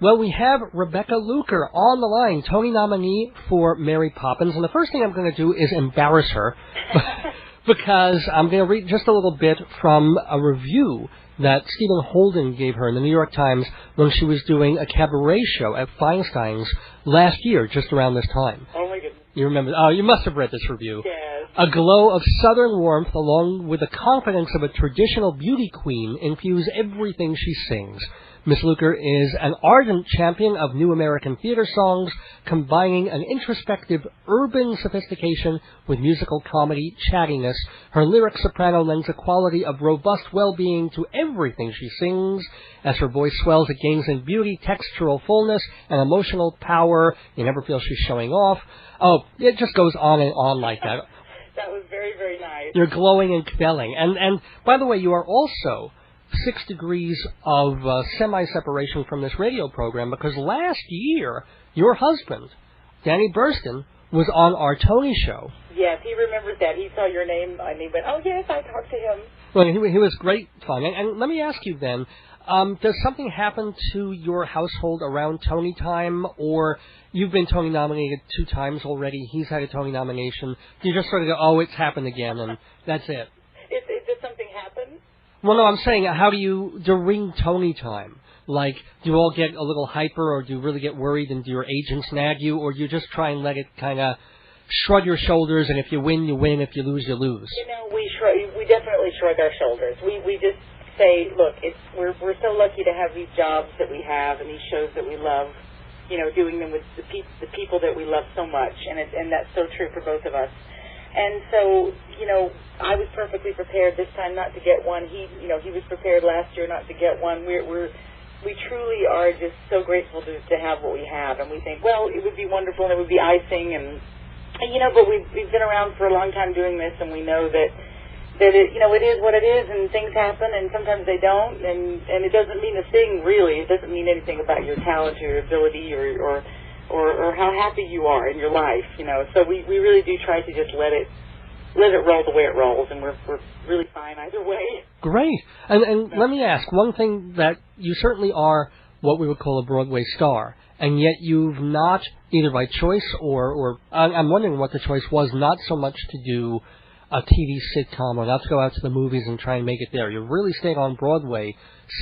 Well, we have Rebecca LUKER on the line, Tony nominee for Mary Poppins, and the first thing I'm going to do is embarrass her because I'm going to read just a little bit from a review that Stephen Holden gave her in the New York Times when she was doing a cabaret show at Feinstein's last year, just around this time. Oh, my goodness. You remember? Oh, you must have read this review. Yes. A glow of southern warmth along with the confidence of a traditional beauty queen infuse everything she sings. Miss LUKER is an ardent champion of new American theater songs, combining an introspective urban sophistication with musical comedy chattiness. Her lyric soprano lends a quality of robust well-being to everything she sings. As her voice swells, it gains in beauty, textural fullness, and emotional power. You never feel she's showing off. Oh, it just goes on and on like that. That was very, very nice. You're glowing and quelling. And by the way, you are also 6 degrees of semi-separation from this radio program because last year, your husband, Danny Burston, was on our Tony show. Yes, he remembers that. He saw your name and he went, oh, yes, I talked to him. Well, he was great fun. And let me ask you then, does something happen to your household around Tony time, or you've been Tony nominated 2 times already, he's had a Tony nomination, do you just sort of go, oh, it's happened again, and that's it? Did something happen? Well, no, I'm saying, how do you, during Tony time, like, do you all get a little hyper, or do you really get worried, and do your agents nag you, or do you just try and let it kind of shrug your shoulders, and if you win, you win, if you lose, you lose? You know, we definitely shrug our shoulders. We just say, look, we're so lucky to have these jobs that we have and these shows that we love, you know, doing them with the people that we love so much, and that's so true for both of us. And so, you know, I was perfectly prepared this time not to get one. He was prepared last year not to get one. We truly are just so grateful to have what we have, and we think, well, it would be wonderful and it would be icing, and you know, but we've been around for a long time doing this, and we know that it, you know, it is what it is, and things happen, and sometimes they don't, and it doesn't mean a thing really. It doesn't mean anything about your talent or your ability or how happy you are in your life, you know. So we really do try to just let it roll the way it rolls, and we're really fine either way. Great. And let me ask, one thing that you certainly are what we would call a Broadway star, and yet you've not, either by choice or I'm wondering what the choice was, not so much to do a TV sitcom or not to go out to the movies and try and make it there. You've really stayed on Broadway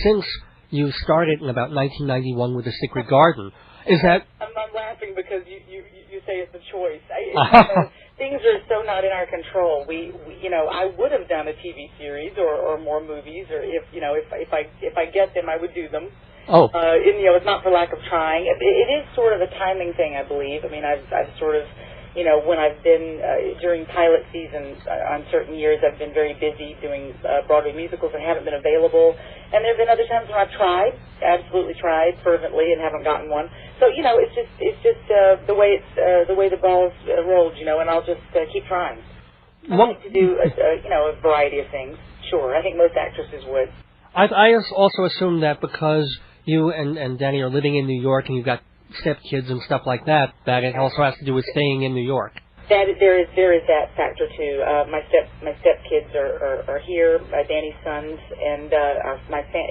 since you started in about 1991 with The Secret Garden. Is that... I'm laughing because you say it's a choice. You know, things are so not in our control. We you know, I would have done a TV series or more movies, or if I get them, I would do them. Oh. And, you know, it's not for lack of trying. It is sort of a timing thing, I believe. I mean, I've sort of, you know, when I've been during pilot season on certain years, I've been very busy doing Broadway musicals and haven't been available. And there have been other times when I've tried, absolutely tried fervently, and haven't gotten one. So, you know, it's just the way the ball's rolled, you know. And I'll just keep trying. I like to do a variety of things. Sure, I think most actresses would. I also assume that because you and Danny are living in New York and you've got stepkids and stuff like that, that it also has to do with staying in New York. There is that factor too. My stepkids are here, Danny's sons, and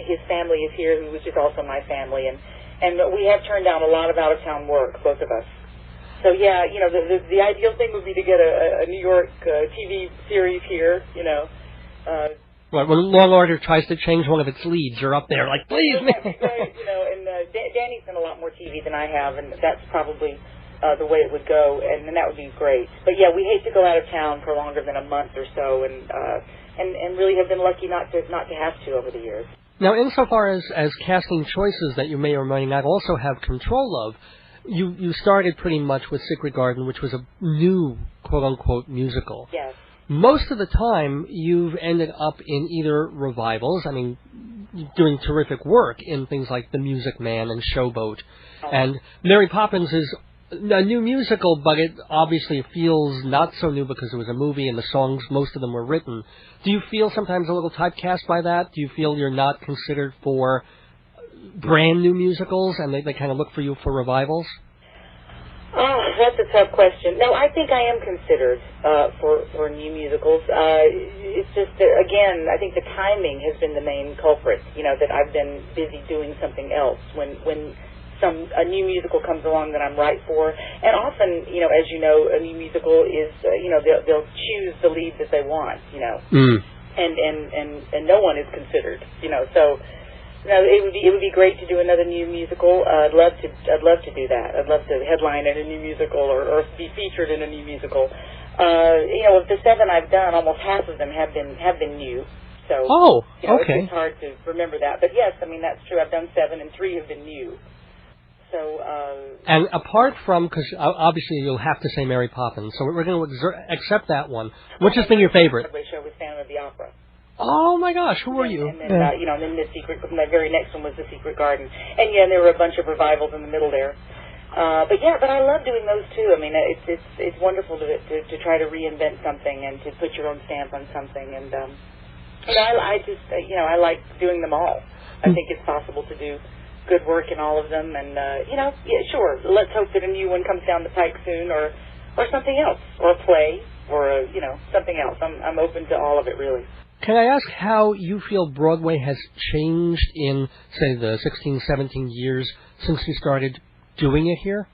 his family is here, which is also my family, and we have turned down a lot of out of town work, both of us. So yeah, you know, the ideal thing would be to get a New York TV series here, you know. Right, when Law & Order tries to change one of its leads, you're up there like, please, me. Right, you know, and Danny's done a lot more TV than I have, and that's probably the way it would go, and that would be great. But yeah, we hate to go out of town for longer than a month or so, and really have been lucky not to have to over the years. Now, insofar as casting choices that you may or may not also have control of, you started pretty much with Secret Garden, which was a new quote-unquote musical. Yes. Most of the time, you've ended up in either revivals, I mean, doing terrific work in things like The Music Man and Showboat. Oh. And Mary Poppins is a new musical, but it obviously feels not so new because it was a movie and the songs, most of them were written. Do you feel sometimes a little typecast by that? Do you feel you're not considered for brand new musicals and they kind of look for you for revivals? Oh, that's a tough question. No, I think I am considered for new musicals. It's just that, again, I think the timing has been the main culprit. You know, that I've been busy doing something else. When a new musical comes along that I'm right for. And often, as you know, a new musical is, they'll choose the lead that they want, and no one is considered, so. It would be great to do another new musical. I'd love to do that. I'd love to headline in a new musical or be featured in a new musical. Of the 7 I've done, almost half of them have been new. So okay. It's hard to remember that, but yes, I mean that's true. I've done 7 and 3 have been new. So. And apart from, because obviously you'll have to say Mary Poppins, so we're going to accept that one. Which has been your favorite? Broadway show was Phantom of the Opera. Oh my gosh, who are you? And then, and then my very next one was The Secret Garden. And there were a bunch of revivals in the middle there. But I love doing those too. I mean, it's wonderful to try to reinvent something and to put your own stamp on something. And I just I like doing them all. I think it's possible to do good work in all of them. And sure, let's hope that a new one comes down the pike soon, or something else, or a play, or something else. I'm open to all of it, really. Can I ask how you feel Broadway has changed in, say, the 16, 17 years since you started doing it here?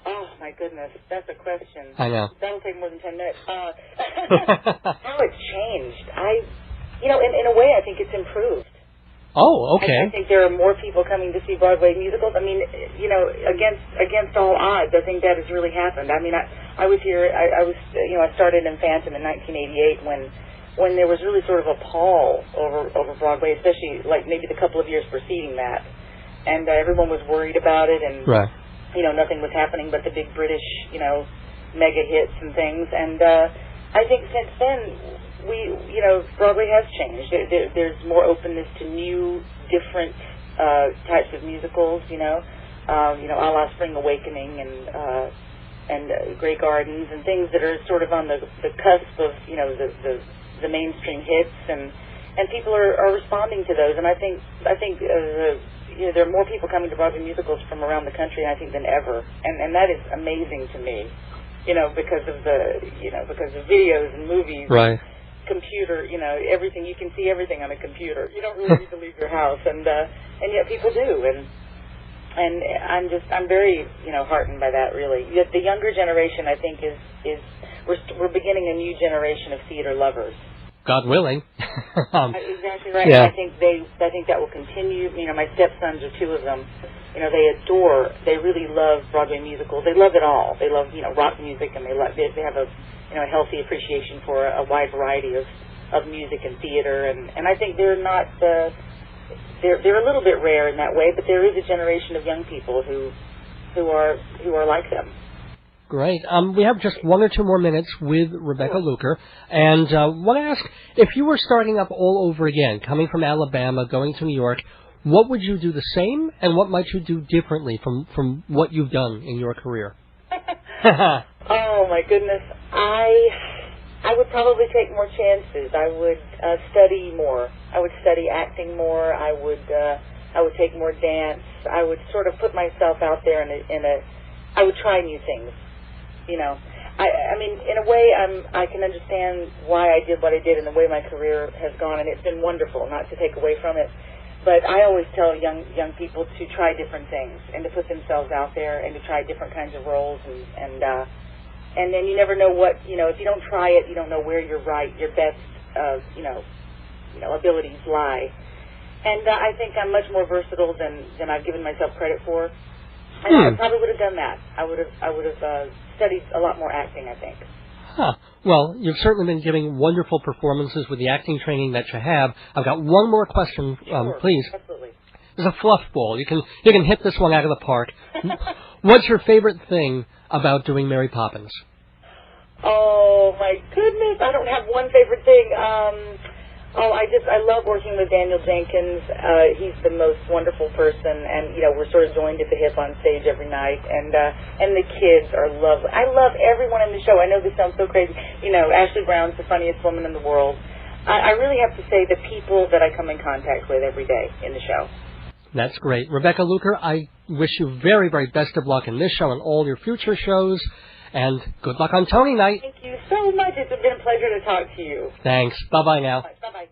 Oh, my goodness. That's a question. I know. That'll take more than 10 minutes. How it's changed. In a way, I think it's improved. Oh, okay. I think there are more people coming to see Broadway musicals. I mean, against all odds, I think that has really happened. I mean, I was here, I started in Phantom in 1988 when there was really sort of a pall over Broadway, especially like maybe the couple of years preceding that, and everyone was worried about it, and right. Nothing was happening but the big British mega hits and things, and I think since then Broadway has changed. There's more openness to new, different types of musicals, a la Spring Awakening and Grey Gardens and things that are sort of on the cusp of the mainstream hits, and people are responding to those, and I think there are more people coming to Broadway musicals from around the country, I think, than ever, and that is amazing to me, because of videos and movies, right? Computer, everything, you can see everything on a computer. You don't really need to leave your house, and yet people do, and I'm very heartened by that, really. The younger generation, I think, is we're beginning a new generation of theater lovers. God willing. Exactly right. Yeah. I think that will continue. My stepsons are 2 of them. They really love Broadway musicals. They love it all. They love rock music, and they have a healthy appreciation for a wide variety of music and theater. And I think they're not they're a little bit rare in that way, but there is a generation of young people who are like them. Great. We have just 1 or 2 more minutes with Rebecca LUKER, and want to ask, if you were starting up all over again, coming from Alabama, going to New York, what would you do the same, and what might you do differently from what you've done in your career? Oh my goodness, I would probably take more chances. I would study more. I would study acting more. I would take more dance. I would sort of put myself out there I would try new things. I mean, in a way, I can understand why I did what I did and the way my career has gone, and it's been wonderful, not to take away from it. But I always tell young people to try different things and to put themselves out there and to try different kinds of roles, and then you never know what, if you don't try it, you don't know where your best abilities lie. And I think I'm much more versatile than I've given myself credit for. And I probably would have done that. I would have studied a lot more acting, I think. Huh. Well, you've certainly been giving wonderful performances with the acting training that you have. I've got one more question, Sure, please. Absolutely. There's a fluff ball. You can hit this one out of the park. What's your favorite thing about doing Mary Poppins? Oh my goodness, I don't have one favorite thing. I love working with Daniel Jenkins. He's the most wonderful person, and we're sort of joined at the hip on stage every night, and the kids are lovely. I love everyone in the show. I know this sounds so crazy. Ashley Brown's the funniest woman in the world. I really have to say the people that I come in contact with every day in the show. That's great. Rebecca LUKER, I wish you very, very best of luck in this show and all your future shows, and good luck on Tony night. Thank you so much. It's been a pleasure to talk to you. Thanks. Bye-bye now. Bye-bye.